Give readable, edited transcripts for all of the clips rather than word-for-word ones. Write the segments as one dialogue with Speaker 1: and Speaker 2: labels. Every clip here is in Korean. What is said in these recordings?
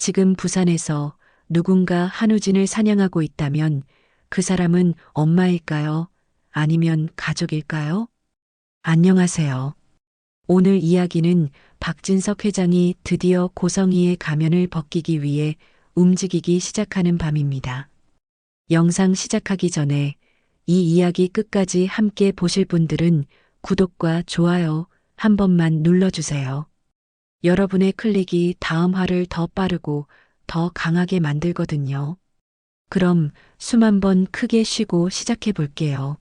Speaker 1: 지금 부산에서 누군가 한우진을 사냥하고 있다면 그 사람은 엄마일까요? 아니면 가족일까요? 안녕하세요. 오늘 이야기는 박진석 회장이 드디어 고성이의 가면을 벗기기 위해 움직이기 시작하는 밤입니다. 영상 시작하기 전에 이 이야기 끝까지 함께 보실 분들은 구독과 좋아요 한 번만 눌러주세요. 여러분의 클릭이 다음 화를 더 빠르고 더 강하게 만들거든요. 그럼 숨 한 번 크게 쉬고 시작해 볼게요.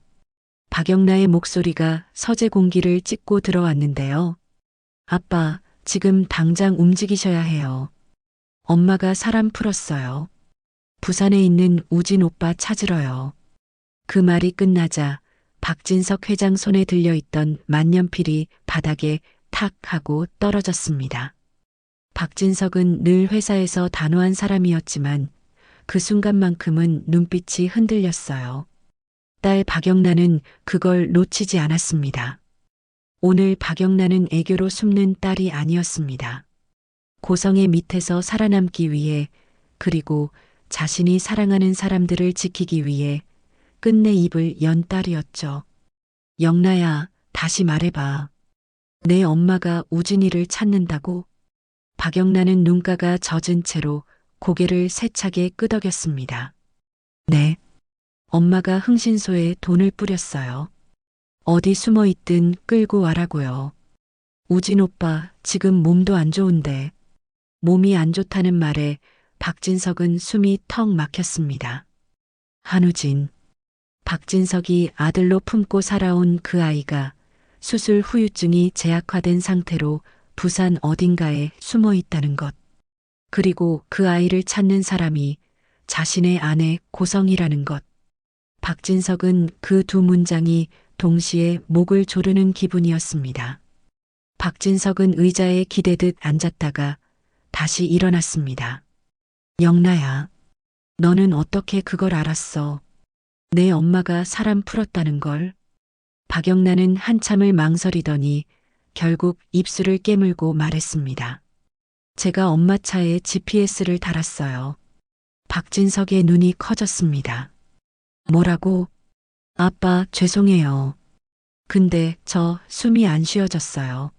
Speaker 1: 박영나의 목소리가 서재 공기를 찢고 들어왔는데요. 아빠, 지금 당장 움직이셔야 해요. 엄마가 사람 풀었어요. 부산에 있는 우진 오빠 찾으러요. 그 말이 끝나자 박진석 회장 손에 들려있던 만년필이 바닥에 탁 하고 떨어졌습니다. 박진석은 늘 회사에서 단호한 사람이었지만 그 순간만큼은 눈빛이 흔들렸어요. 딸 박영란은 그걸 놓치지 않았습니다. 오늘 박영란은 애교로 숨는 딸이 아니었습니다. 고성의 밑에서 살아남기 위해, 그리고 자신이 사랑하는 사람들을 지키기 위해 끝내 입을 연 딸이었죠. 영나야, 다시 말해봐. 내 엄마가 우진이를 찾는다고? 박영란은 눈가가 젖은 채로 고개를 세차게 끄덕였습니다. 네. 엄마가 흥신소에 돈을 뿌렸어요. 어디 숨어 있든 끌고 와라고요. 우진 오빠, 지금 몸도 안 좋은데. 몸이 안 좋다는 말에 박진석은 숨이 턱 막혔습니다. 한우진. 박진석이 아들로 품고 살아온 그 아이가 수술 후유증이 재약화된 상태로 부산 어딘가에 숨어 있다는 것. 그리고 그 아이를 찾는 사람이 자신의 아내 고성이라는 것. 박진석은 그 두 문장이 동시에 목을 조르는 기분이었습니다. 박진석은 의자에 기대듯 앉았다가 다시 일어났습니다. 영나야, 너는 어떻게 그걸 알았어? 내 엄마가 사람 풀었다는 걸? 박영란은 한참을 망설이더니 결국 입술을 깨물고 말했습니다. 제가 엄마 차에 GPS를 달았어요. 박진석의 눈이 커졌습니다. 뭐라고? 아빠, 죄송해요. 근데 저 숨이 안 쉬어졌어요.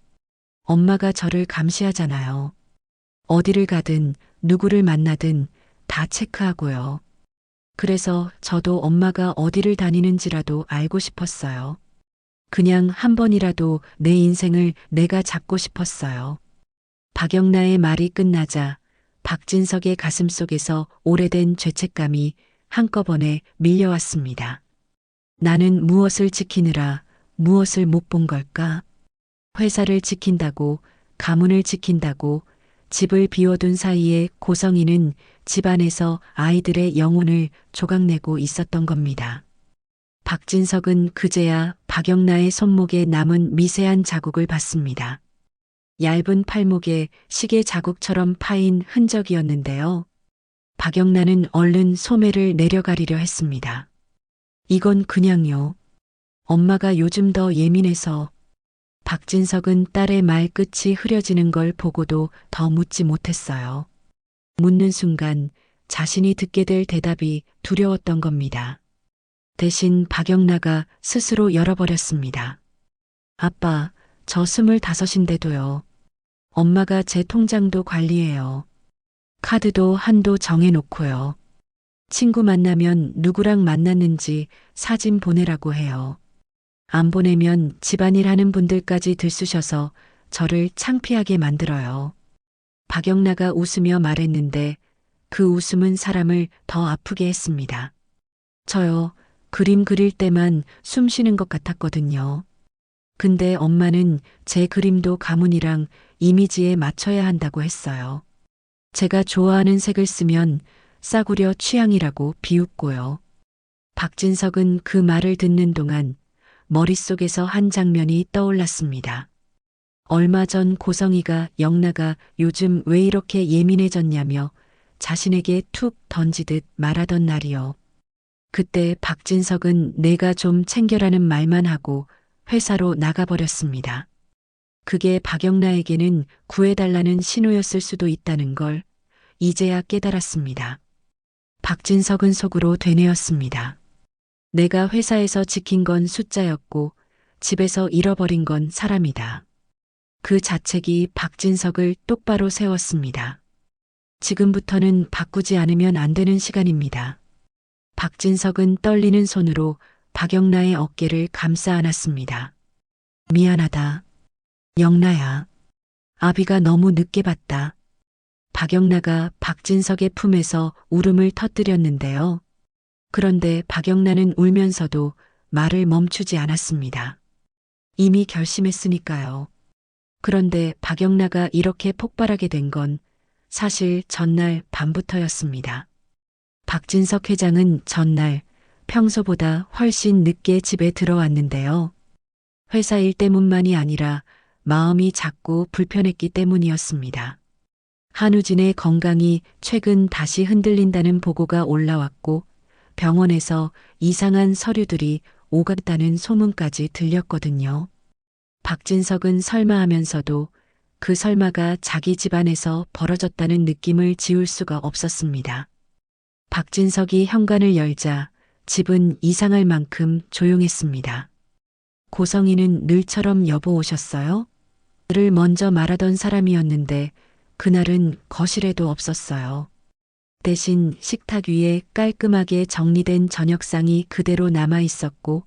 Speaker 1: 엄마가 저를 감시하잖아요. 어디를 가든 누구를 만나든 다 체크하고요. 그래서 저도 엄마가 어디를 다니는지라도 알고 싶었어요. 그냥 한 번이라도 내 인생을 내가 잡고 싶었어요. 박영나의 말이 끝나자 박진석의 가슴속에서 오래된 죄책감이 한꺼번에 밀려왔습니다. 나는 무엇을 지키느라 무엇을 못 본 걸까? 회사를 지킨다고, 가문을 지킨다고, 집을 비워둔 사이에 고성이는 집안에서 아이들의 영혼을 조각내고 있었던 겁니다. 박진석은 그제야 박영나의 손목에 남은 미세한 자국을 봤습니다. 얇은 팔목에 시계 자국처럼 파인 흔적이었는데요. 박영란은 얼른 소매를 내려가리려 했습니다. 이건 그냥요. 엄마가 요즘 더 예민해서. 박진석은 딸의 말끝이 흐려지는 걸 보고도 더 묻지 못했어요. 묻는 순간 자신이 듣게 될 대답이 두려웠던 겁니다. 대신 박영나가 스스로 열어버렸습니다. 아빠, 저 25인데도요. 엄마가 제 통장도 관리해요. 카드도 한도 정해놓고요. 친구 만나면 누구랑 만났는지 사진 보내라고 해요. 안 보내면 집안일 하는 분들까지 들쑤셔서 저를 창피하게 만들어요. 박영나가 웃으며 말했는데 그 웃음은 사람을 더 아프게 했습니다. 저요, 그림 그릴 때만 숨 쉬는 것 같았거든요. 근데 엄마는 제 그림도 가문이랑 이미지에 맞춰야 한다고 했어요. 제가 좋아하는 색을 쓰면 싸구려 취향이라고 비웃고요. 박진석은 그 말을 듣는 동안 머릿속에서 한 장면이 떠올랐습니다. 얼마 전 고성이가 영나가 요즘 왜 이렇게 예민해졌냐며 자신에게 툭 던지듯 말하던 날이요. 그때 박진석은 내가 좀 챙겨라는 말만 하고 회사로 나가버렸습니다. 그게 박영나에게는 구해달라는 신호였을 수도 있다는 걸 이제야 깨달았습니다. 박진석은 속으로 되뇌었습니다. 내가 회사에서 지킨 건 숫자였고 집에서 잃어버린 건 사람이다. 그 자책이 박진석을 똑바로 세웠습니다. 지금부터는 바꾸지 않으면 안 되는 시간입니다. 박진석은 떨리는 손으로 박영나의 어깨를 감싸 안았습니다. 미안하다. 영나야. 아비가 너무 늦게 봤다. 박영나가 박진석의 품에서 울음을 터뜨렸는데요. 그런데 박영나는 울면서도 말을 멈추지 않았습니다. 이미 결심했으니까요. 그런데 박영나가 이렇게 폭발하게 된 건 사실 전날 밤부터였습니다. 박진석 회장은 전날 평소보다 훨씬 늦게 집에 들어왔는데요. 회사 일 때문만이 아니라 마음이 자꾸 불편했기 때문이었습니다. 한우진의 건강이 최근 다시 흔들린다는 보고가 올라왔고 병원에서 이상한 서류들이 오갔다는 소문까지 들렸거든요. 박진석은 설마 하면서도 그 설마가 자기 집안에서 벌어졌다는 느낌을 지울 수가 없었습니다. 박진석이 현관을 열자 집은 이상할 만큼 조용했습니다. 고성이는 늘처럼 여보 오셨어요? 를 먼저 말하던 사람이었는데 그날은 거실에도 없었어요. 대신 식탁 위에 깔끔하게 정리된 저녁상이 그대로 남아 있었고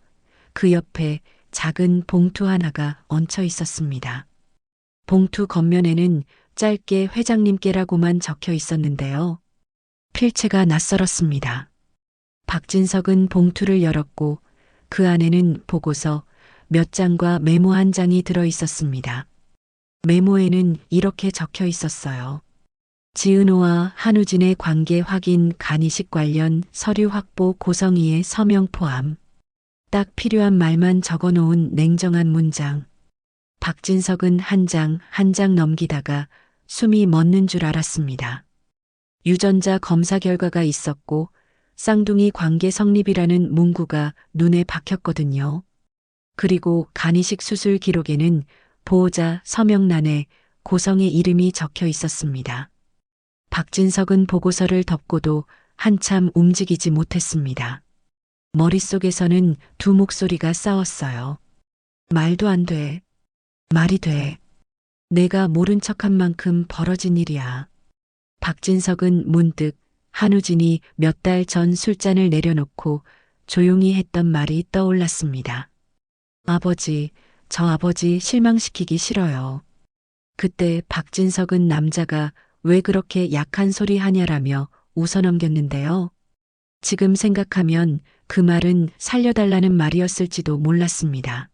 Speaker 1: 그 옆에 작은 봉투 하나가 얹혀 있었습니다. 봉투 겉면에는 짧게 회장님께라고만 적혀 있었는데요. 필체가 낯설었습니다. 박진석은 봉투를 열었고 그 안에는 보고서 몇 장과 메모 한 장이 들어 있었습니다. 메모에는 이렇게 적혀 있었어요. 지은호와 한우진의 관계 확인 간이식 관련 서류 확보 고성희의 서명 포함. 딱 필요한 말만 적어놓은 냉정한 문장. 박진석은 한 장 한 장 넘기다가 숨이 멎는 줄 알았습니다. 유전자 검사 결과가 있었고 쌍둥이 관계 성립이라는 문구가 눈에 박혔거든요. 그리고 간이식 수술 기록에는 보호자 서명란에 고성의 이름이 적혀 있었습니다. 박진석은 보고서를 덮고도 한참 움직이지 못했습니다. 머릿속에서는 두 목소리가 싸웠어요. 말도 안 돼. 말이 돼. 내가 모른 척한 만큼 벌어진 일이야. 박진석은 문득 한우진이 몇 달 전 술잔을 내려놓고 조용히 했던 말이 떠올랐습니다. 아버지, 저 아버지 실망시키기 싫어요. 그때 박진석은 남자가 왜 그렇게 약한 소리 하냐라며 웃어넘겼는데요. 지금 생각하면 그 말은 살려달라는 말이었을지도 몰랐습니다.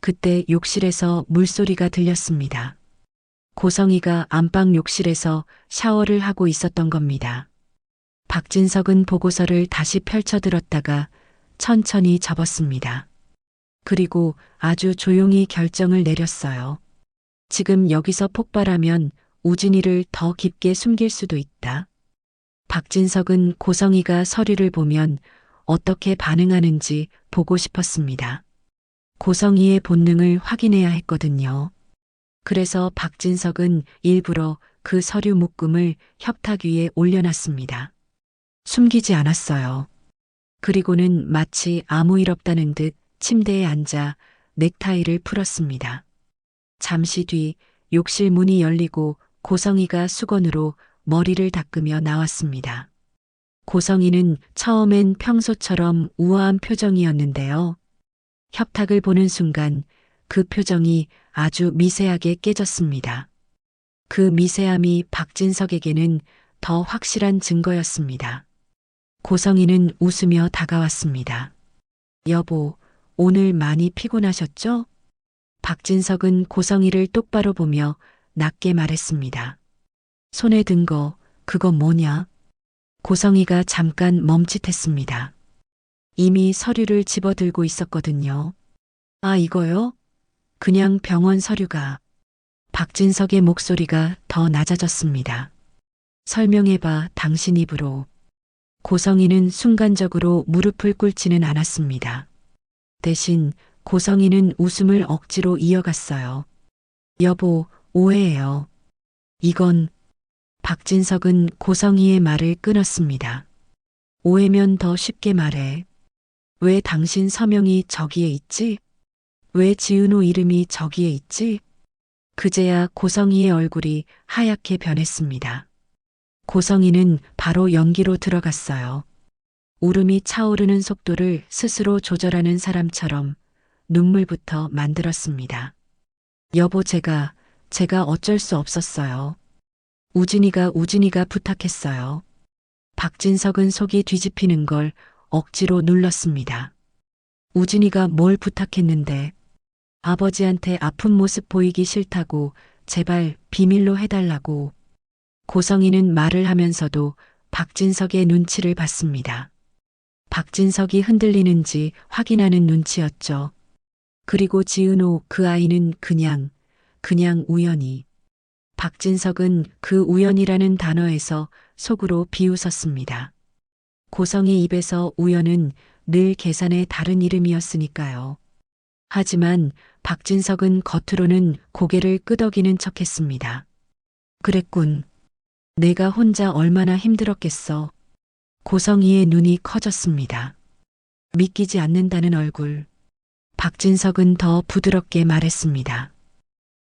Speaker 1: 그때 욕실에서 물소리가 들렸습니다. 고성이가 안방 욕실에서 샤워를 하고 있었던 겁니다. 박진석은 보고서를 다시 펼쳐들었다가 천천히 접었습니다. 그리고 아주 조용히 결정을 내렸어요. 지금 여기서 폭발하면 우진이를 더 깊게 숨길 수도 있다. 박진석은 고성이가 서류를 보면 어떻게 반응하는지 보고 싶었습니다. 고성이의 본능을 확인해야 했거든요. 그래서 박진석은 일부러 그 서류 묶음을 협탁 위에 올려놨습니다. 숨기지 않았어요. 그리고는 마치 아무 일 없다는 듯 침대에 앉아 넥타이를 풀었습니다. 잠시 뒤 욕실 문이 열리고 고성이가 수건으로 머리를 닦으며 나왔습니다. 고성이는 처음엔 평소처럼 우아한 표정이었는데요. 협탁을 보는 순간 그 표정이 아주 미세하게 깨졌습니다. 그 미세함이 박진석에게는 더 확실한 증거였습니다. 고성이는 웃으며 다가왔습니다. 여보, 오늘 많이 피곤하셨죠? 박진석은 고성이를 똑바로 보며 낮게 말했습니다. 손에 든 거, 그거 뭐냐? 고성이가 잠깐 멈칫했습니다. 이미 서류를 집어들고 있었거든요. 아, 이거요? 그냥 병원 서류가. 박진석의 목소리가 더 낮아졌습니다. 설명해봐, 당신 입으로. 고성이는 순간적으로 무릎을 꿇지는 않았습니다. 대신 고성이는 웃음을 억지로 이어갔어요. 여보, 오해예요. 이건 박진석은 고성희의 말을 끊었습니다. 오해면 더 쉽게 말해. 왜 당신 서명이 저기에 있지? 왜 지은호 이름이 저기에 있지? 그제야 고성희의 얼굴이 하얗게 변했습니다. 고성희는 바로 연기로 들어갔어요. 울음이 차오르는 속도를 스스로 조절하는 사람처럼 눈물부터 만들었습니다. 여보, 제가 어쩔 수 없었어요. 우진이가 부탁했어요. 박진석은 속이 뒤집히는 걸 억지로 눌렀습니다. 우진이가 뭘 부탁했는데? 아버지한테 아픈 모습 보이기 싫다고 제발 비밀로 해달라고. 고성희는 말을 하면서도 박진석의 눈치를 봤습니다. 박진석이 흔들리는지 확인하는 눈치였죠. 그리고 지은호, 그 아이는 그냥 우연히. 박진석은 그 우연이라는 단어에서 속으로 비웃었습니다. 고성희 입에서 우연은 늘 계산의 다른 이름이었으니까요. 하지만 박진석은 겉으로는 고개를 끄덕이는 척했습니다. 그랬군. 내가 혼자 얼마나 힘들었겠어. 고성희의 눈이 커졌습니다. 믿기지 않는다는 얼굴. 박진석은 더 부드럽게 말했습니다.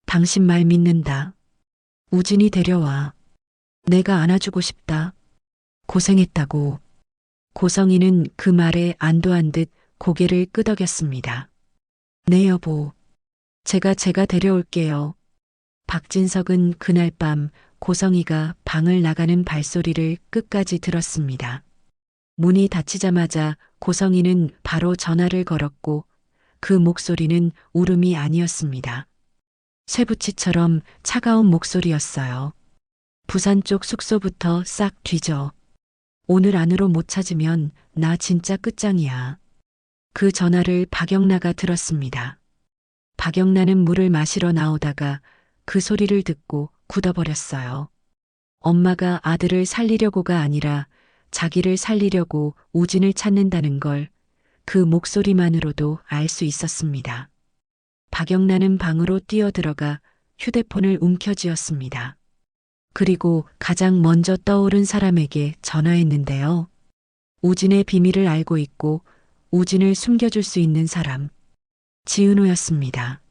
Speaker 1: 당신 말 믿는다. 우진이 데려와. 내가 안아주고 싶다. 고생했다고. 고성희는 그 말에 안도한 듯 고개를 끄덕였습니다. 네, 여보. 제가 데려올게요. 박진석은 그날 밤 고성희가 방을 나가는 발소리를 끝까지 들었습니다. 문이 닫히자마자 고성희는 바로 전화를 걸었고 그 목소리는 울음이 아니었습니다. 쇠붙이처럼 차가운 목소리였어요. 부산 쪽 숙소부터 싹 뒤져. 오늘 안으로 못 찾으면 나 진짜 끝장이야. 그 전화를 박영나가 들었습니다. 박영나는 물을 마시러 나오다가 그 소리를 듣고 굳어버렸어요. 엄마가 아들을 살리려고가 아니라 자기를 살리려고 우진을 찾는다는 걸 그 목소리만으로도 알 수 있었습니다. 박영나는 방으로 뛰어들어가 휴대폰을 움켜쥐었습니다. 그리고 가장 먼저 떠오른 사람에게 전화했는데요. 우진의 비밀을 알고 있고 우진을 숨겨줄 수 있는 사람. 지은호였습니다.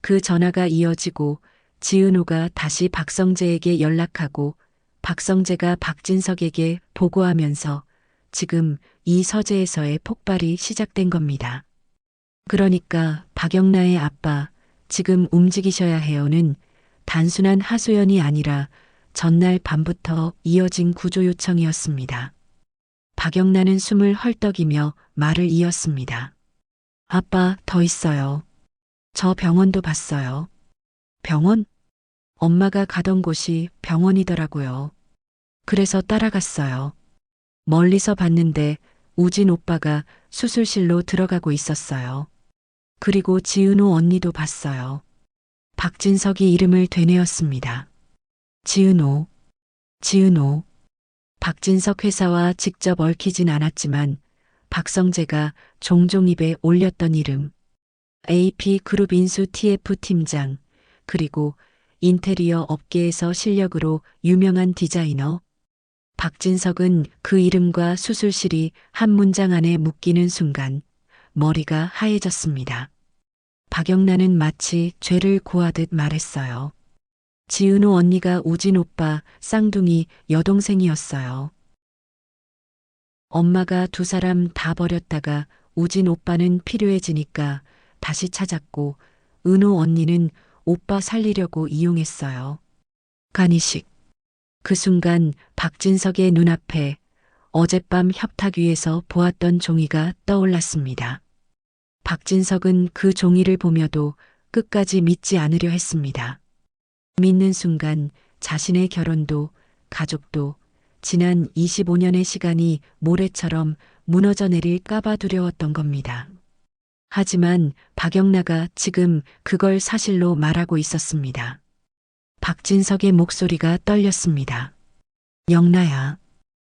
Speaker 1: 그 전화가 이어지고 지은호가 다시 박성재에게 연락하고 박성재가 박진석에게 보고하면서 지금 이 서재에서의 폭발이 시작된 겁니다. 그러니까 박영나의 아빠, 지금 움직이셔야 해요는 단순한 하소연이 아니라 전날 밤부터 이어진 구조 요청이었습니다. 박영나는 숨을 헐떡이며 말을 이었습니다. 아빠, 더 있어요. 저 병원도 봤어요. 병원? 엄마가 가던 곳이 병원이더라고요. 그래서 따라갔어요. 멀리서 봤는데 우진 오빠가 수술실로 들어가고 있었어요. 그리고 지은호 언니도 봤어요. 박진석이 이름을 되뇌었습니다. 지은호. 박진석 회사와 직접 얽히진 않았지만 박성재가 종종 입에 올렸던 이름. AP그룹 인수 TF 팀장, 그리고 인테리어 업계에서 실력으로 유명한 디자이너. 박진석은 그 이름과 수술실이 한 문장 안에 묶이는 순간 머리가 하얘졌습니다. 박영란은 마치 죄를 고하듯 말했어요. 지은호 언니가 우진 오빠 쌍둥이 여동생이었어요. 엄마가 두 사람 다 버렸다가 우진 오빠는 필요해지니까 다시 찾았고 은호 언니는 오빠 살리려고 이용했어요. 간이식. 그 순간 박진석의 눈앞에 어젯밤 협탁 위에서 보았던 종이가 떠올랐습니다. 박진석은 그 종이를 보며도 끝까지 믿지 않으려 했습니다. 믿는 순간 자신의 결혼도 가족도 지난 25년의 시간이 모래처럼 무너져 내릴까봐 두려웠던 겁니다. 하지만 박영나가 지금 그걸 사실로 말하고 있었습니다. 박진석의 목소리가 떨렸습니다. 영나야,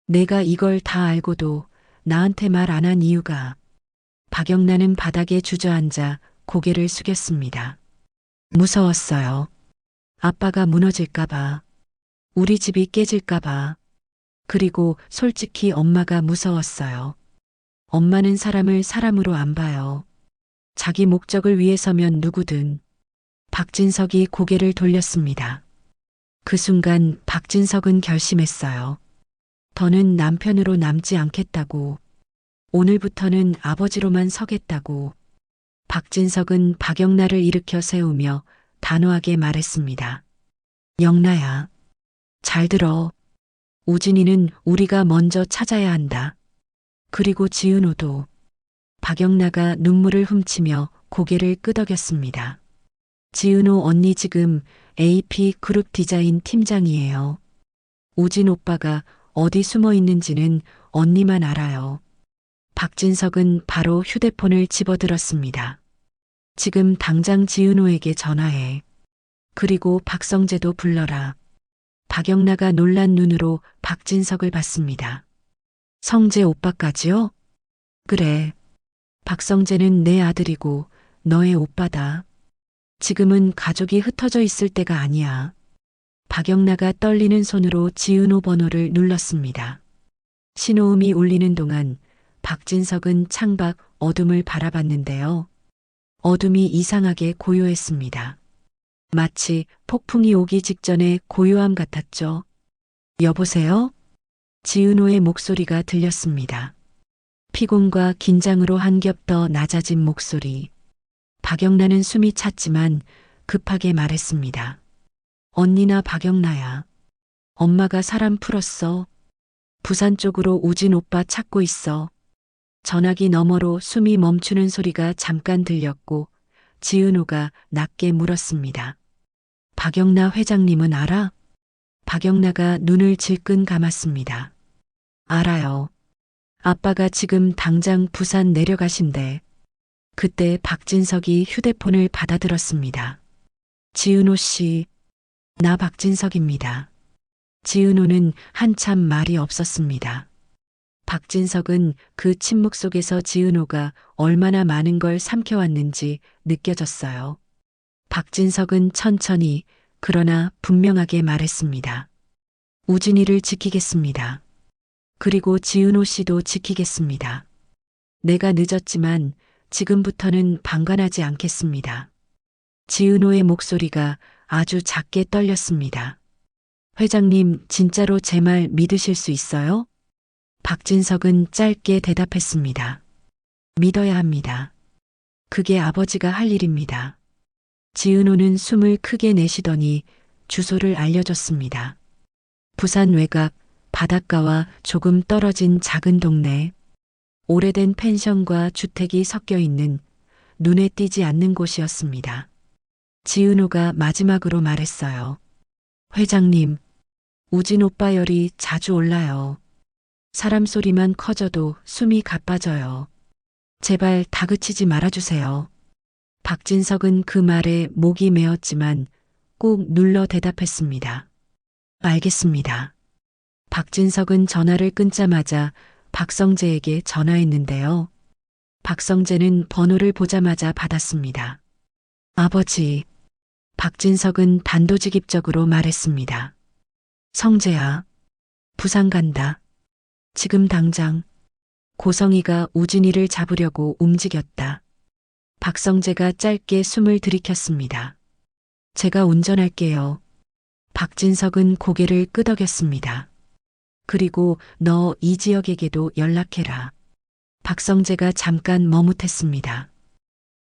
Speaker 1: 내가 이걸 다 알고도 나한테 말 안 한 이유가. 박영나는 바닥에 주저앉아 고개를 숙였습니다. 무서웠어요. 아빠가 무너질까봐. 우리 집이 깨질까봐. 그리고 솔직히 엄마가 무서웠어요. 엄마는 사람을 사람으로 안 봐요. 자기 목적을 위해서면 누구든. 박진석이 고개를 돌렸습니다. 그 순간 박진석은 결심했어요. 더는 남편으로 남지 않겠다고. 오늘부터는 아버지로만 서겠다고. 박진석은 박영란을 일으켜 세우며 단호하게 말했습니다. 영란야, 잘 들어. 우진이는 우리가 먼저 찾아야 한다. 그리고 지은호도. 박영란가 눈물을 훔치며 고개를 끄덕였습니다. 지은호 언니 지금 AP 그룹 디자인 팀장이에요. 우진 오빠가 어디 숨어 있는지는 언니만 알아요. 박진석은 바로 휴대폰을 집어들었습니다. 지금 당장 지은호에게 전화해. 그리고 박성재도 불러라. 박영란가 놀란 눈으로 박진석을 봤습니다. 성재 오빠까지요? 그래. 박성재는 내 아들이고 너의 오빠다. 지금은 가족이 흩어져 있을 때가 아니야. 박영란가 떨리는 손으로 지은호 번호를 눌렀습니다. 신호음이 울리는 동안 박진석은 창밖 어둠을 바라봤는데요. 어둠이 이상하게 고요했습니다. 마치 폭풍이 오기 직전의 고요함 같았죠. 여보세요? 지은호의 목소리가 들렸습니다. 피곤과 긴장으로 한 겹 더 낮아진 목소리. 박영란은 숨이 찼지만 급하게 말했습니다. 언니나 박영란야. 엄마가 사람 풀었어. 부산 쪽으로 우진 오빠 찾고 있어. 전화기 너머로 숨이 멈추는 소리가 잠깐 들렸고 지은호가 낮게 물었습니다. 박영란 회장님은 알아? 박영란가 눈을 질끈 감았습니다. 알아요. 아빠가 지금 당장 부산 내려가신대. 그때 박진석이 휴대폰을 받아들었습니다. 지은호 씨, 나 박진석입니다. 지은호는 한참 말이 없었습니다. 박진석은 그 침묵 속에서 지은호가 얼마나 많은 걸 삼켜왔는지 느껴졌어요. 박진석은 천천히 그러나 분명하게 말했습니다. 우진이를 지키겠습니다. 그리고 지은호 씨도 지키겠습니다. 내가 늦었지만 지금부터는 방관하지 않겠습니다. 지은호의 목소리가 아주 작게 떨렸습니다. 회장님, 진짜로 제 말 믿으실 수 있어요? 박진석은 짧게 대답했습니다. 믿어야 합니다. 그게 아버지가 할 일입니다. 지은호는 숨을 크게 내쉬더니 주소를 알려줬습니다. 부산 외곽 바닷가와 조금 떨어진 작은 동네. 오래된 펜션과 주택이 섞여 있는 눈에 띄지 않는 곳이었습니다. 지은호가 마지막으로 말했어요. 회장님, 우진 오빠 열이 자주 올라요. 사람 소리만 커져도 숨이 가빠져요. 제발 다그치지 말아주세요. 박진석은 그 말에 목이 메었지만 꾹 눌러 대답했습니다. 알겠습니다. 박진석은 전화를 끊자마자 박성재에게 전화했는데요. 박성재는 번호를 보자마자 받았습니다. 아버지, 박진석은 단도직입적으로 말했습니다. 성재야, 부산 간다. 지금 당장. 고성이가 우진이를 잡으려고 움직였다. 박성재가 짧게 숨을 들이켰습니다. 제가 운전할게요. 박진석은 고개를 끄덕였습니다. 그리고 너 이 지역에게도 연락해라. 박성재가 잠깐 머뭇했습니다.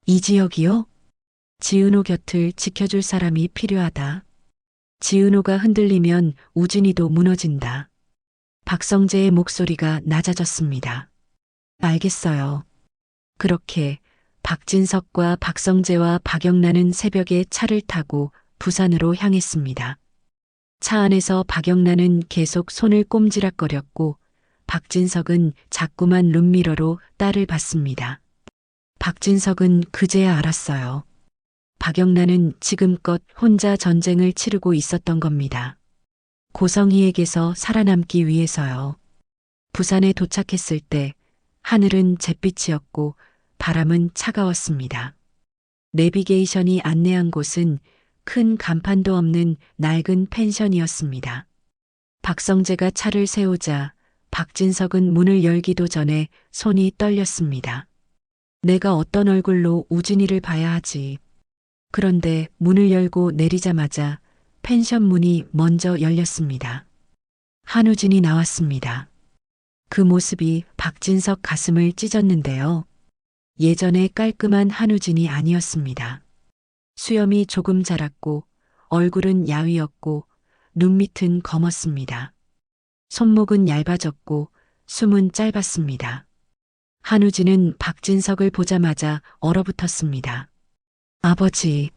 Speaker 1: 이 지역이요? 지은호 곁을 지켜줄 사람이 필요하다. 지은호가 흔들리면 우진이도 무너진다. 박성재의 목소리가 낮아졌습니다. 알겠어요. 그렇게 박진석과 박성재와 박영란은 새벽에 차를 타고 부산으로 향했습니다. 차 안에서 박영란은 계속 손을 꼼지락거렸고 박진석은 자꾸만 룸미러로 딸을 봤습니다. 박진석은 그제야 알았어요. 박영란은 지금껏 혼자 전쟁을 치르고 있었던 겁니다. 고성희에게서 살아남기 위해서요. 부산에 도착했을 때 하늘은 잿빛이었고 바람은 차가웠습니다. 내비게이션이 안내한 곳은 큰 간판도 없는 낡은 펜션이었습니다. 박성재가 차를 세우자 박진석은 문을 열기도 전에 손이 떨렸습니다. 내가 어떤 얼굴로 우진이를 봐야 하지. 그런데 문을 열고 내리자마자 펜션 문이 먼저 열렸습니다. 한우진이 나왔습니다. 그 모습이 박진석 가슴을 찢었는데요. 예전에 깔끔한 한우진이 아니었습니다. 수염이 조금 자랐고 얼굴은 야위었고 눈밑은 검었습니다. 손목은 얇아졌고 숨은 짧았습니다. 한우진은 박진석을 보자마자 얼어붙었습니다. 아버지.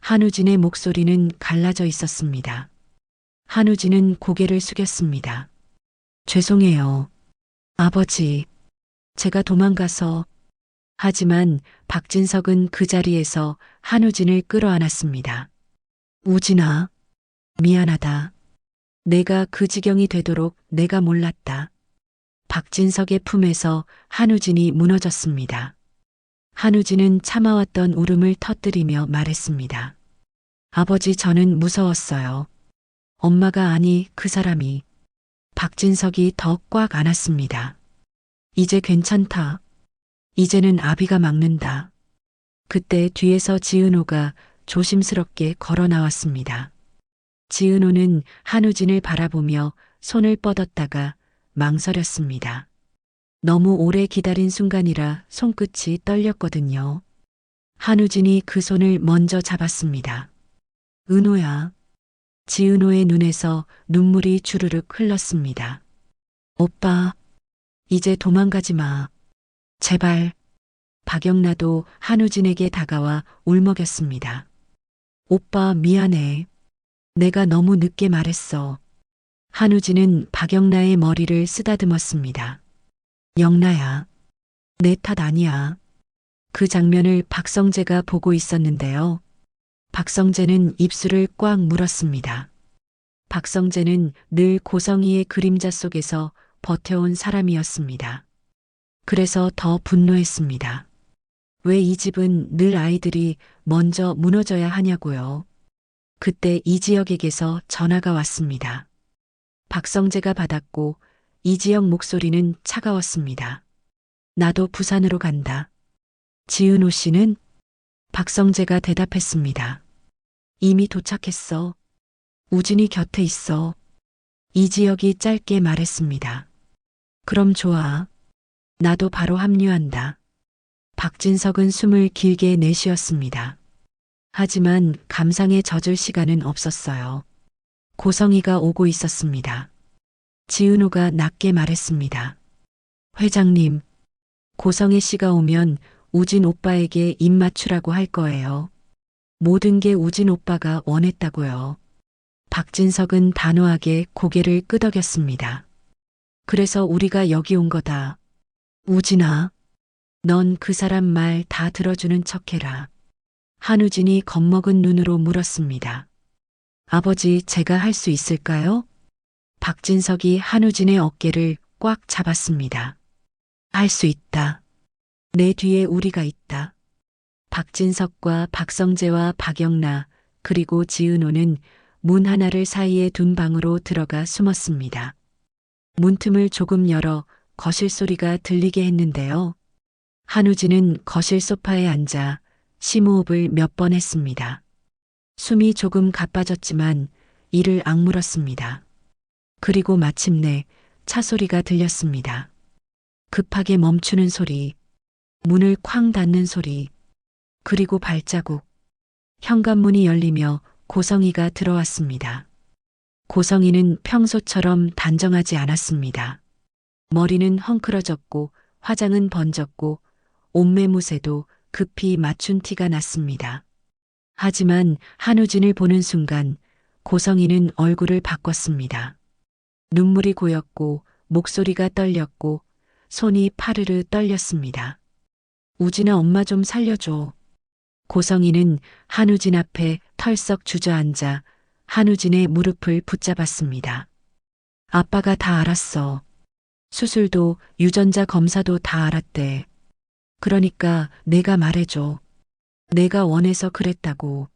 Speaker 1: 한우진의 목소리는 갈라져 있었습니다. 한우진은 고개를 숙였습니다. 죄송해요. 아버지. 제가 도망가서. 하지만 박진석은 그 자리에서 한우진을 끌어안았습니다. 우진아. 미안하다. 내가 그 지경이 되도록 내가 몰랐다. 박진석의 품에서 한우진이 무너졌습니다. 한우진은 참아왔던 울음을 터뜨리며 말했습니다. 아버지, 저는 무서웠어요. 엄마가 아니 그 사람이. 박진석이 더 꽉 안았습니다. 이제 괜찮다. 이제는 아비가 막는다. 그때 뒤에서 지은호가 조심스럽게 걸어 나왔습니다. 지은호는 한우진을 바라보며 손을 뻗었다가 망설였습니다. 너무 오래 기다린 순간이라 손끝이 떨렸거든요. 한우진이 그 손을 먼저 잡았습니다. 은호야. 지은호의 눈에서 눈물이 주르륵 흘렀습니다. 오빠, 이제 도망가지 마. 제발. 박영나도 한우진에게 다가와 울먹였습니다. 오빠, 미안해. 내가 너무 늦게 말했어. 한우진은 박영나의 머리를 쓰다듬었습니다. 영나야. 내 탓 아니야. 그 장면을 박성재가 보고 있었는데요. 박성재는 입술을 꽉 물었습니다. 박성재는 늘 고성희의 그림자 속에서 버텨온 사람이었습니다. 그래서 더 분노했습니다. 왜 이 집은 늘 아이들이 먼저 무너져야 하냐고요. 그때 이지혁에게서 전화가 왔습니다. 박성재가 받았고 이지혁 목소리는 차가웠습니다. 나도 부산으로 간다. 지은호 씨는? 박성재가 대답했습니다. 이미 도착했어. 우진이 곁에 있어. 이지혁이 짧게 말했습니다. 그럼 좋아. 나도 바로 합류한다. 박진석은 숨을 길게 내쉬었습니다. 하지만 감상에 젖을 시간은 없었어요. 고성희가 오고 있었습니다. 지은호가 낮게 말했습니다. 회장님, 고성희 씨가 오면 우진 오빠에게 입 맞추라고 할 거예요. 모든 게 우진 오빠가 원했다고요. 박진석은 단호하게 고개를 끄덕였습니다. 그래서 우리가 여기 온 거다. 우진아, 넌 그 사람 말 다 들어주는 척해라. 한우진이 겁먹은 눈으로 물었습니다. 아버지, 제가 할 수 있을까요? 박진석이 한우진의 어깨를 꽉 잡았습니다. 할 수 있다. 내 뒤에 우리가 있다. 박진석과 박성재와 박영나 그리고 지은호는 문 하나를 사이에 둔 방으로 들어가 숨었습니다. 문틈을 조금 열어 거실 소리가 들리게 했는데요. 한우진은 거실 소파에 앉아 심호흡을 몇 번 했습니다. 숨이 조금 가빠졌지만 이를 악물었습니다. 그리고 마침내 차 소리가 들렸습니다. 급하게 멈추는 소리, 문을 쾅 닫는 소리, 그리고 발자국. 현관문이 열리며 고성희가 들어왔습니다. 고성희는 평소처럼 단정하지 않았습니다. 머리는 헝클어졌고 화장은 번졌고 옷매무새도 급히 맞춘 티가 났습니다. 하지만 한우진을 보는 순간 고성희는 얼굴을 바꿨습니다. 눈물이 고였고 목소리가 떨렸고 손이 파르르 떨렸습니다. 우진아, 엄마 좀 살려줘. 고성희는 한우진 앞에 털썩 주저앉아 한우진의 무릎을 붙잡았습니다. 아빠가 다 알았어. 수술도 유전자 검사도 다 알았대. 그러니까 내가 말해줘. 내가 원해서 그랬다고.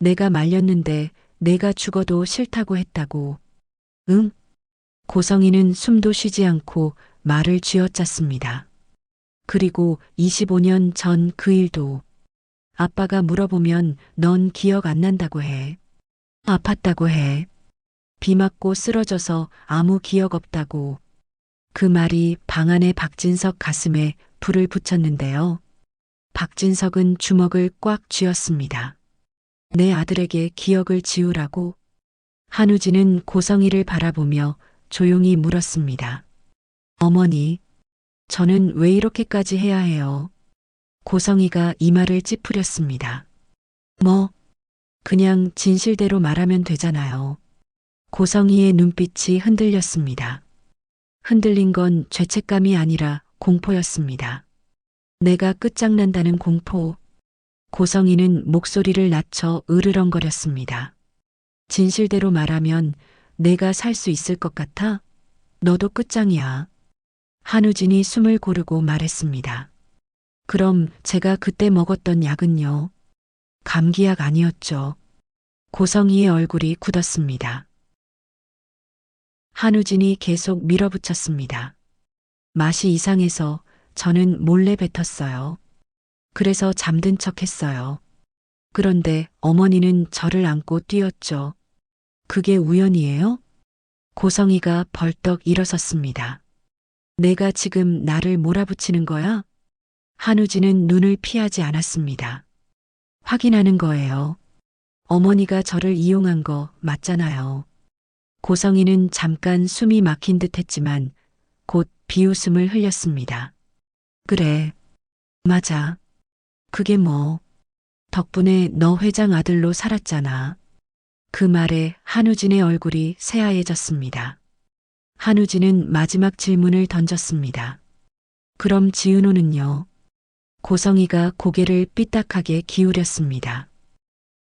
Speaker 1: 내가 말렸는데 내가 죽어도 싫다고 했다고. 응? 고성이는 숨도 쉬지 않고 말을 쥐어짰습니다. 그리고 25년 전 그 일도 아빠가 물어보면 넌 기억 안 난다고 해. 아팠다고 해. 비 맞고 쓰러져서 아무 기억 없다고. 그 말이 방 안의 박진석 가슴에 불을 붙였는데요. 박진석은 주먹을 꽉 쥐었습니다. 내 아들에게 기억을 지우라고. 한우진은 고성이를 바라보며 조용히 물었습니다. 어머니, 저는 왜 이렇게까지 해야 해요? 고성이가 이마를 찌푸렸습니다. 뭐, 그냥 진실대로 말하면 되잖아요. 고성이의 눈빛이 흔들렸습니다. 흔들린 건 죄책감이 아니라 공포였습니다. 내가 끝장난다는 공포. 고성이는 목소리를 낮춰 으르렁거렸습니다. 진실대로 말하면 내가 살 수 있을 것 같아? 너도 끝장이야. 한우진이 숨을 고르고 말했습니다. 그럼 제가 그때 먹었던 약은요? 감기약 아니었죠. 고성이의 얼굴이 굳었습니다. 한우진이 계속 밀어붙였습니다. 맛이 이상해서 저는 몰래 뱉었어요. 그래서 잠든 척 했어요. 그런데 어머니는 저를 안고 뛰었죠. 그게 우연이에요? 고성이가 벌떡 일어섰습니다. 내가 지금 나를 몰아붙이는 거야? 한우진은 눈을 피하지 않았습니다. 확인하는 거예요. 어머니가 저를 이용한 거 맞잖아요. 고성이는 잠깐 숨이 막힌 듯 했지만 곧 비웃음을 흘렸습니다. 그래. 맞아. 그게 뭐. 덕분에 너 회장 아들로 살았잖아. 그 말에 한우진의 얼굴이 새하얘졌습니다. 한우진은 마지막 질문을 던졌습니다. 그럼 지은호는요? 고성이가 고개를 삐딱하게 기울였습니다.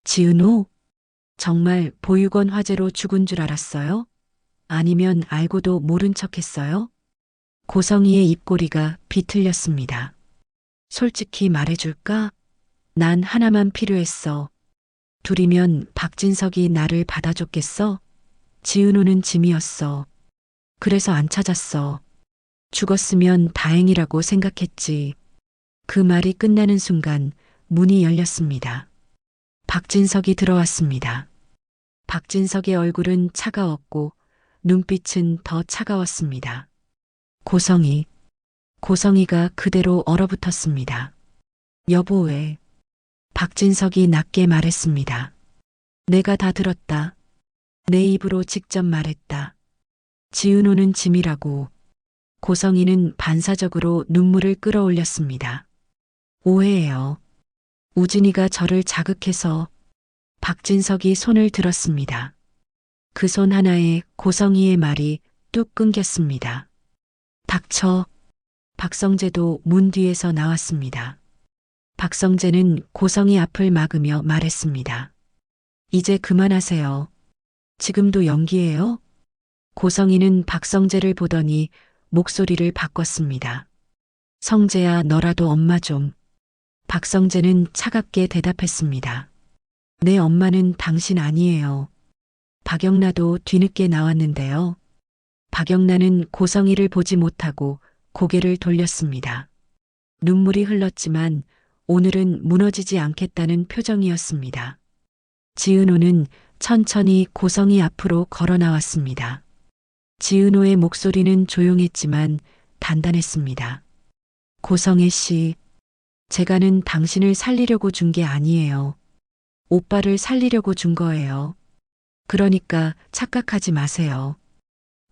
Speaker 1: 지은호? 정말 보육원 화재로 죽은 줄 알았어요? 아니면 알고도 모른 척 했어요? 고성이의 입꼬리가 비틀렸습니다. 솔직히 말해줄까? 난 하나만 필요했어. 둘이면 박진석이 나를 받아줬겠어? 지은호는 짐이었어. 그래서 안 찾았어. 죽었으면 다행이라고 생각했지. 그 말이 끝나는 순간 문이 열렸습니다. 박진석이 들어왔습니다. 박진석의 얼굴은 차가웠고 눈빛은 더 차가웠습니다. 고성이가 그대로 얼어붙었습니다. 여보 왜? 박진석이 낮게 말했습니다. 내가 다 들었다. 내 입으로 직접 말했다. 지은호는 짐이라고. 고성이는 반사적으로 눈물을 끌어올렸습니다. 오해예요. 우진이가 저를 자극해서. 박진석이 손을 들었습니다. 그 손 하나에 고성이의 말이 뚝 끊겼습니다. 닥쳐. 박성재도 문 뒤에서 나왔습니다. 박성재는 고성이 앞을 막으며 말했습니다. 이제 그만하세요. 지금도 연기예요? 고성이는 박성재를 보더니 목소리를 바꿨습니다. 성재야, 너라도 엄마 좀. 박성재는 차갑게 대답했습니다. 내 엄마는 당신 아니에요. 박영나도 뒤늦게 나왔는데요. 박영나는 고성이를 보지 못하고 고개를 돌렸습니다. 눈물이 흘렀지만 오늘은 무너지지 않겠다는 표정이었습니다. 지은호는 천천히 고성이 앞으로 걸어 나왔습니다. 지은호의 목소리는 조용했지만 단단했습니다. 고성애 씨, 제가는 당신을 살리려고 준 게 아니에요. 오빠를 살리려고 준 거예요. 그러니까 착각하지 마세요.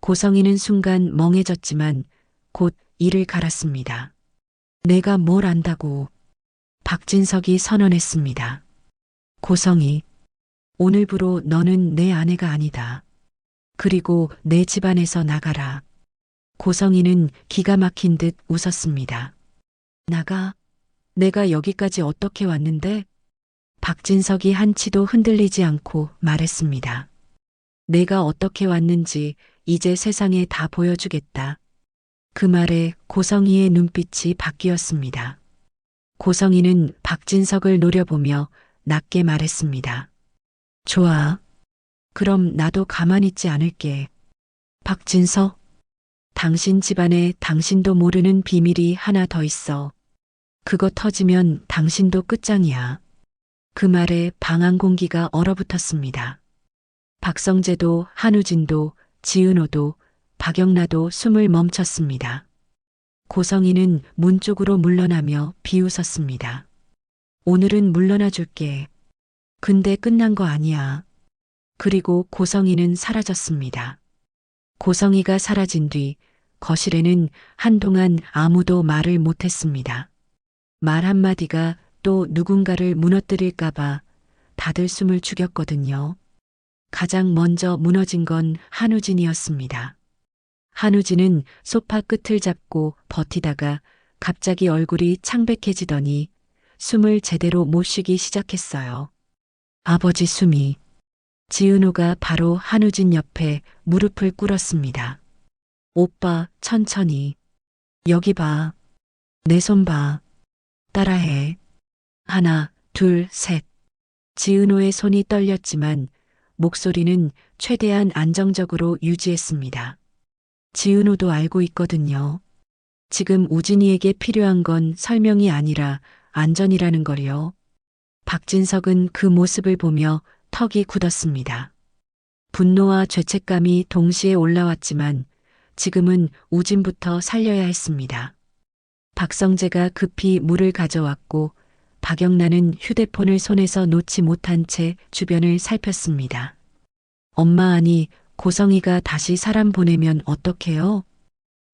Speaker 1: 고성이는 순간 멍해졌지만 곧 이를 갈았습니다. 내가 뭘 안다고. 박진석이 선언했습니다. 고성이, 오늘부로 너는 내 아내가 아니다. 그리고 내 집안에서 나가라. 고성이는 기가 막힌 듯 웃었습니다. 나가? 내가 여기까지 어떻게 왔는데? 박진석이 한치도 흔들리지 않고 말했습니다. 내가 어떻게 왔는지 이제 세상에 다 보여주겠다. 그 말에 고성이의 눈빛이 바뀌었습니다. 고성이는 박진석을 노려보며 낮게 말했습니다. 좋아. 그럼 나도 가만히 있지 않을게. 박진석, 당신 집안에 당신도 모르는 비밀이 하나 더 있어. 그거 터지면 당신도 끝장이야. 그 말에 방 안 공기가 얼어붙었습니다. 박성재도 한우진도 지은호도 박영라도 숨을 멈췄습니다. 고성이는 문 쪽으로 물러나며 비웃었습니다. 오늘은 물러나 줄게. 근데 끝난 거 아니야. 그리고 고성이는 사라졌습니다. 고성이가 사라진 뒤 거실에는 한동안 아무도 말을 못했습니다. 말 한마디가 또 누군가를 무너뜨릴까봐 다들 숨을 죽였거든요. 가장 먼저 무너진 건 한우진이었습니다. 한우진은 소파 끝을 잡고 버티다가 갑자기 얼굴이 창백해지더니 숨을 제대로 못 쉬기 시작했어요. 아버지 숨이. 지은호가 바로 한우진 옆에 무릎을 꿇었습니다. 오빠, 천천히. 여기 봐. 내 손 봐. 따라해. 하나, 둘, 셋. 지은호의 손이 떨렸지만 목소리는 최대한 안정적으로 유지했습니다. 지은호도 알고 있거든요. 지금 우진이에게 필요한 건 설명이 아니라 안전이라는 걸요. 박진석은 그 모습을 보며 턱이 굳었습니다. 분노와 죄책감이 동시에 올라왔지만 지금은 우진부터 살려야 했습니다. 박성재가 급히 물을 가져왔고 박영란은 휴대폰을 손에서 놓지 못한 채 주변을 살폈습니다. 엄마, 아니 고성이가 다시 사람 보내면 어떡해요?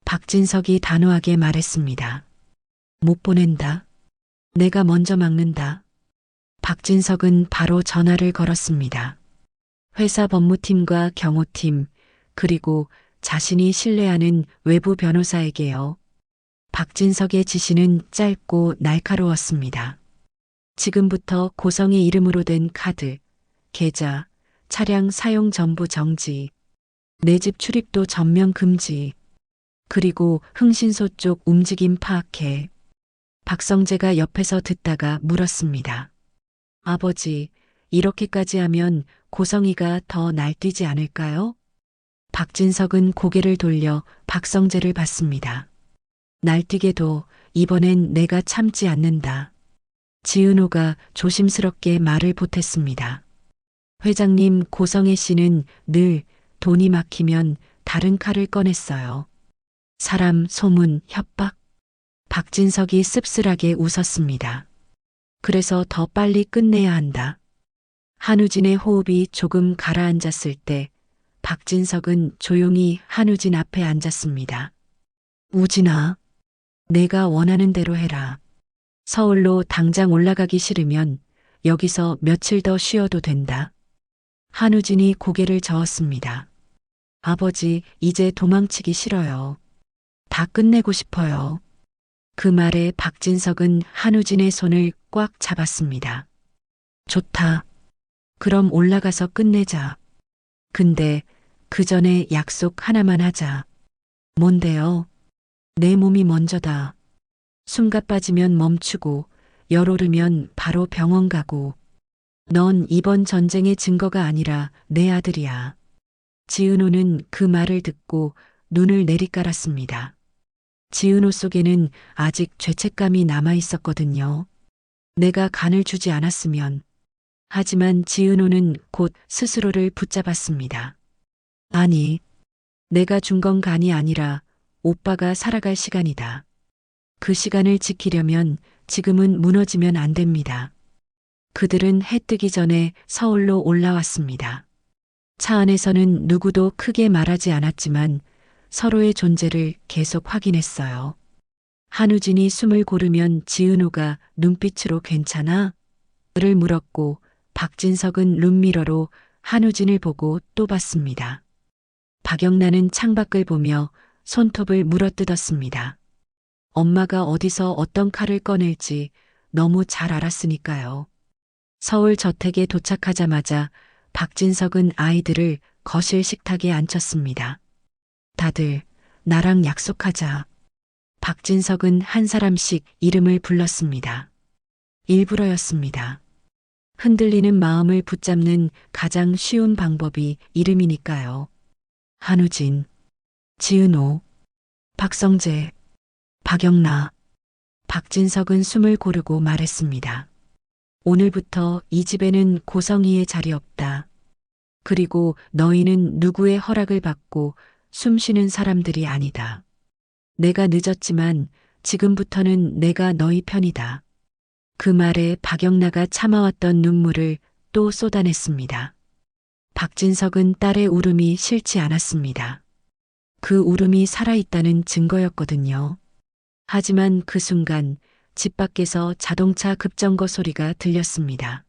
Speaker 1: 박진석이 단호하게 말했습니다. 못 보낸다. 내가 먼저 막는다. 박진석은 바로 전화를 걸었습니다. 회사 법무팀과 경호팀, 그리고 자신이 신뢰하는 외부 변호사에게요. 박진석의 지시는 짧고 날카로웠습니다. 지금부터 고성의 이름으로 된 카드, 계좌, 차량 사용 전부 정지, 내 집 출입도 전면 금지, 그리고 흥신소 쪽 움직임 파악해. 박성재가 옆에서 듣다가 물었습니다. 아버지, 이렇게까지 하면 고성이가 더 날뛰지 않을까요? 박진석은 고개를 돌려 박성재를 봤습니다. 날뛰게도 이번엔 내가 참지 않는다. 지은호가 조심스럽게 말을 보탰습니다. 회장님, 고성애 씨는 늘 돈이 막히면 다른 칼을 꺼냈어요. 사람, 소문, 협박. 박진석이 씁쓸하게 웃었습니다. 그래서 더 빨리 끝내야 한다. 한우진의 호흡이 조금 가라앉았을 때 박진석은 조용히 한우진 앞에 앉았습니다. 우진아, 내가 원하는 대로 해라. 서울로 당장 올라가기 싫으면 여기서 며칠 더 쉬어도 된다. 한우진이 고개를 저었습니다. 아버지, 이제 도망치기 싫어요. 다 끝내고 싶어요. 그 말에 박진석은 한우진의 손을 꽉 잡았습니다. 좋다. 그럼 올라가서 끝내자. 근데 그 전에 약속 하나만 하자. 뭔데요? 내 몸이 먼저다. 숨가 빠지면 멈추고 열 오르면 바로 병원 가고. 넌 이번 전쟁의 증거가 아니라 내 아들이야. 지은호는 그 말을 듣고 눈을 내리깔았습니다. 지은호 속에는 아직 죄책감이 남아 있었거든요. 내가 간을 주지 않았으면. 하지만 지은호는 곧 스스로를 붙잡았습니다. 아니, 내가 준 건 간이 아니라 오빠가 살아갈 시간이다. 그 시간을 지키려면 지금은 무너지면 안 됩니다. 그들은 해 뜨기 전에 서울로 올라왔습니다. 차 안에서는 누구도 크게 말하지 않았지만 서로의 존재를 계속 확인했어요. 한우진이 숨을 고르면 지은호가 눈빛으로 괜찮아? 를 물었고 박진석은 룸미러로 한우진을 보고 또 봤습니다. 박영란은 창밖을 보며 손톱을 물어뜯었습니다. 엄마가 어디서 어떤 칼을 꺼낼지 너무 잘 알았으니까요. 서울 저택에 도착하자마자 박진석은 아이들을 거실 식탁에 앉혔습니다. 다들 나랑 약속하자. 박진석은 한 사람씩 이름을 불렀습니다. 일부러였습니다. 흔들리는 마음을 붙잡는 가장 쉬운 방법이 이름이니까요. 한우진, 지은호, 박성재, 박영나, 박진석은 숨을 고르고 말했습니다. 오늘부터 이 집에는 고성이의 자리 없다. 그리고 너희는 누구의 허락을 받고 숨 쉬는 사람들이 아니다. 내가 늦었지만 지금부터는 내가 너희 편이다. 그 말에 박영나가 참아왔던 눈물을 또 쏟아냈습니다. 박진석은 딸의 울음이 싫지 않았습니다. 그 울음이 살아있다는 증거였거든요. 하지만 그 순간 집 밖에서 자동차 급정거 소리가 들렸습니다.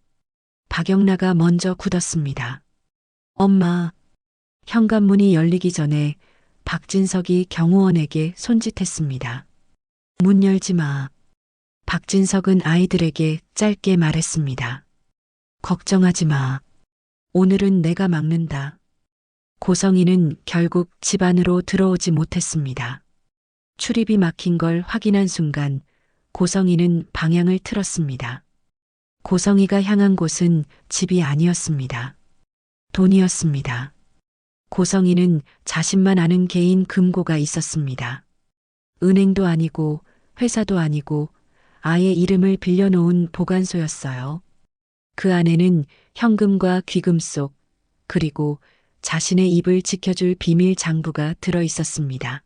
Speaker 1: 박영나가 먼저 굳었습니다. 엄마, 현관문이 열리기 전에 박진석이 경호원에게 손짓했습니다. 문 열지 마. 박진석은 아이들에게 짧게 말했습니다. 걱정하지 마. 오늘은 내가 막는다. 고성이는 결국 집 안으로 들어오지 못했습니다. 출입이 막힌 걸 확인한 순간 고성이는 방향을 틀었습니다. 고성이가 향한 곳은 집이 아니었습니다. 돈이었습니다. 고성이는 자신만 아는 개인 금고가 있었습니다. 은행도 아니고 회사도 아니고 아예 이름을 빌려놓은 보관소였어요. 그 안에는 현금과 귀금속 그리고 자신의 입을 지켜줄 비밀 장부가 들어 있었습니다.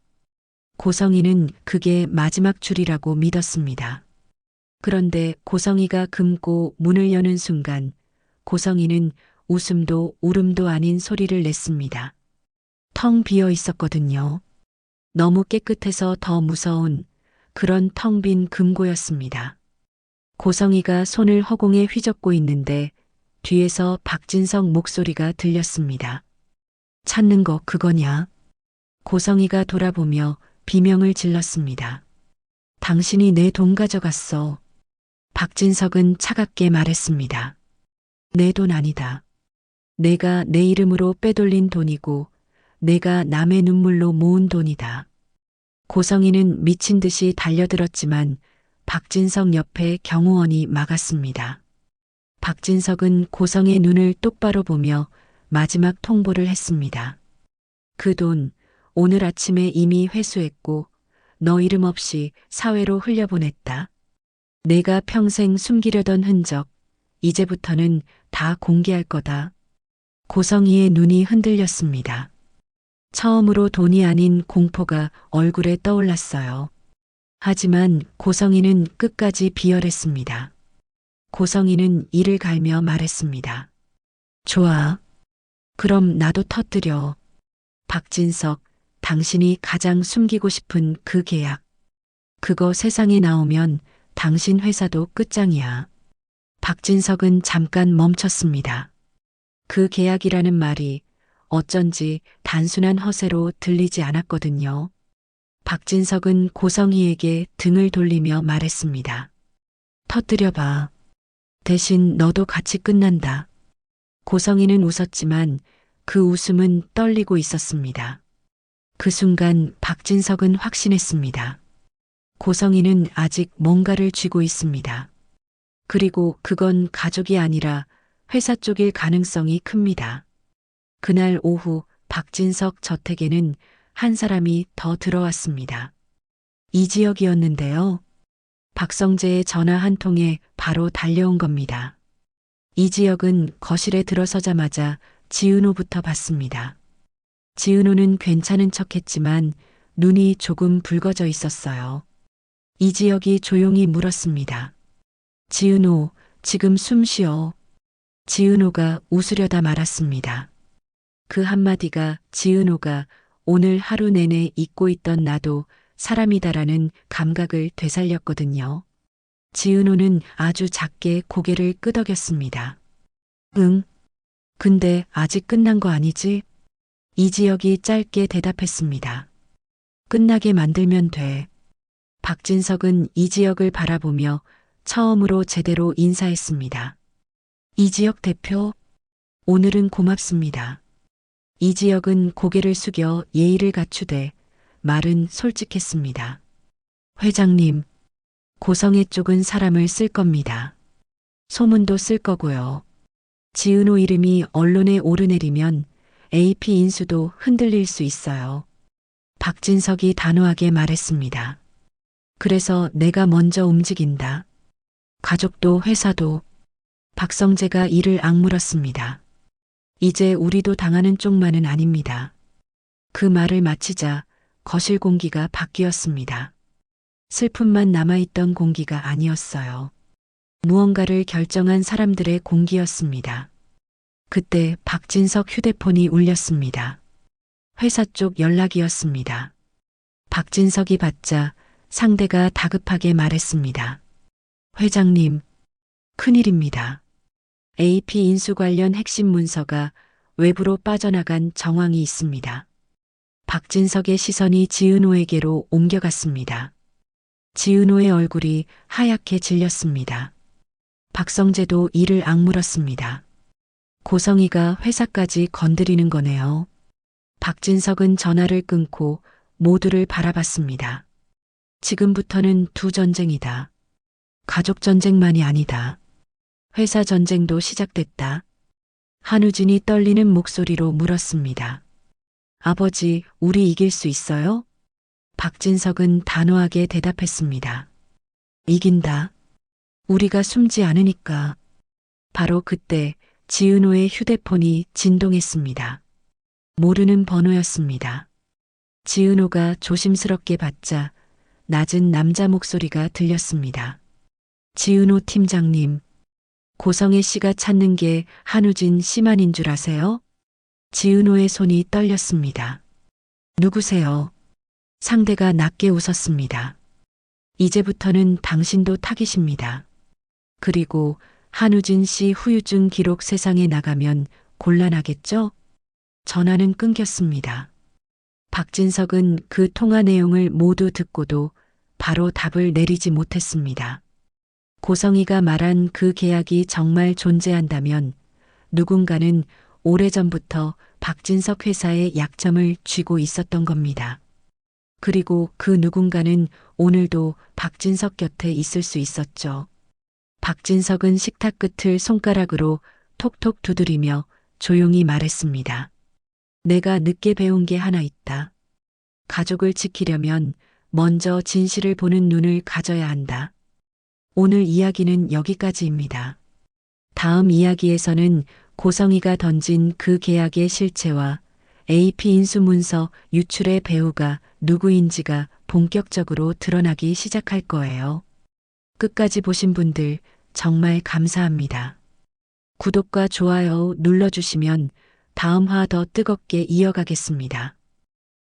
Speaker 1: 고성이는 그게 마지막 줄이라고 믿었습니다. 그런데 고성이가 금고 문을 여는 순간 고성이는 웃음도 울음도 아닌 소리를 냈습니다. 텅 비어 있었거든요. 너무 깨끗해서 더 무서운 그런 텅 빈 금고였습니다. 고성이가 손을 허공에 휘젓고 있는데 뒤에서 박진석 목소리가 들렸습니다. 찾는 거 그거냐? 고성이가 돌아보며 비명을 질렀습니다. 당신이 내 돈 가져갔어. 박진석은 차갑게 말했습니다. 내 돈 아니다. 내가 내 이름으로 빼돌린 돈이고 내가 남의 눈물로 모은 돈이다. 고성이는 미친 듯이 달려들었지만 박진석 옆에 경호원이 막았습니다. 박진석은 고성의 눈을 똑바로 보며 마지막 통보를 했습니다. 그 돈 오늘 아침에 이미 회수했고 너 이름 없이 사회로 흘려보냈다. 내가 평생 숨기려던 흔적 이제부터는 다 공개할 거다. 고성이의 눈이 흔들렸습니다. 처음으로 돈이 아닌 공포가 얼굴에 떠올랐어요. 하지만 고성이는 끝까지 비열했습니다. 고성이는 이를 갈며 말했습니다. 좋아. 그럼 나도 터뜨려. 박진석, 당신이 가장 숨기고 싶은 그 계약. 그거 세상에 나오면 당신 회사도 끝장이야. 박진석은 잠깐 멈췄습니다. 그 계약이라는 말이 어쩐지 단순한 허세로 들리지 않았거든요. 박진석은 고성이에게 등을 돌리며 말했습니다. 터뜨려봐. 대신 너도 같이 끝난다. 고성이는 웃었지만 그 웃음은 떨리고 있었습니다. 그 순간 박진석은 확신했습니다. 고성이는 아직 뭔가를 쥐고 있습니다. 그리고 그건 가족이 아니라 회사 쪽일 가능성이 큽니다. 그날 오후 박진석 저택에는 한 사람이 더 들어왔습니다. 이지혁이었는데요. 박성재의 전화 한 통에 바로 달려온 겁니다. 이지혁은 거실에 들어서자마자 지은호부터 봤습니다. 지은호는 괜찮은 척했지만 눈이 조금 붉어져 있었어요. 이지혁이 조용히 물었습니다. 지은호, 지금 숨 쉬어. 지은호가 웃으려다 말았습니다. 그 한마디가 지은호가 오늘 하루 내내 잊고 있던 나도 사람이다라는 감각을 되살렸거든요. 지은호는 아주 작게 고개를 끄덕였습니다. 응. 근데 아직 끝난 거 아니지? 이지혁이 짧게 대답했습니다. 끝나게 만들면 돼. 박진석은 이지혁을 바라보며 처음으로 제대로 인사했습니다. 이지혁 대표, 오늘은 고맙습니다. 이지혁은 고개를 숙여 예의를 갖추되 말은 솔직했습니다. 회장님, 고성애 쪽은 사람을 쓸 겁니다. 소문도 쓸 거고요. 지은호 이름이 언론에 오르내리면 AP 인수도 흔들릴 수 있어요. 박진석이 단호하게 말했습니다. 그래서 내가 먼저 움직인다. 가족도 회사도. 박성재가 이를 악물었습니다. 이제 우리도 당하는 쪽만은 아닙니다. 그 말을 마치자 거실 공기가 바뀌었습니다. 슬픔만 남아있던 공기가 아니었어요. 무언가를 결정한 사람들의 공기였습니다. 그때 박진석 휴대폰이 울렸습니다. 회사 쪽 연락이었습니다. 박진석이 받자 상대가 다급하게 말했습니다. 회장님, 큰일입니다. AP 인수 관련 핵심 문서가 외부로 빠져나간 정황이 있습니다. 박진석의 시선이 지은호에게로 옮겨갔습니다. 지은호의 얼굴이 하얗게 질렸습니다. 박성재도 이를 악물었습니다. 고성이가 회사까지 건드리는 거네요. 박진석은 전화를 끊고 모두를 바라봤습니다. 지금부터는 두 전쟁이다. 가족 전쟁만이 아니다. 회사 전쟁도 시작됐다. 한우진이 떨리는 목소리로 물었습니다. 아버지, 우리 이길 수 있어요? 박진석은 단호하게 대답했습니다. 이긴다. 우리가 숨지 않으니까. 바로 그때 지은호의 휴대폰이 진동했습니다. 모르는 번호였습니다. 지은호가 조심스럽게 받자 낮은 남자 목소리가 들렸습니다. 지은호 팀장님, 고성애 씨가 찾는 게 한우진 씨만인 줄 아세요? 지은호의 손이 떨렸습니다. 누구세요? 상대가 낮게 웃었습니다. 이제부터는 당신도 타깃입니다. 그리고 한우진 씨 후유증 기록 세상에 나가면 곤란하겠죠? 전화는 끊겼습니다. 박진석은 그 통화 내용을 모두 듣고도 바로 답을 내리지 못했습니다. 고성이가 말한 그 계약이 정말 존재한다면 누군가는 오래전부터 박진석 회사에 약점을 쥐고 있었던 겁니다. 그리고 그 누군가는 오늘도 박진석 곁에 있을 수 있었죠. 박진석은 식탁 끝을 손가락으로 톡톡 두드리며 조용히 말했습니다. 내가 늦게 배운 게 하나 있다. 가족을 지키려면 먼저 진실을 보는 눈을 가져야 한다. 오늘 이야기는 여기까지입니다. 다음 이야기에서는 고성이가 던진 그 계약의 실체와 AP 인수 문서 유출의 배우가 누구인지가 본격적으로 드러나기 시작할 거예요. 끝까지 보신 분들 정말 감사합니다. 구독과 좋아요 눌러주시면 다음 화 더 뜨겁게 이어가겠습니다.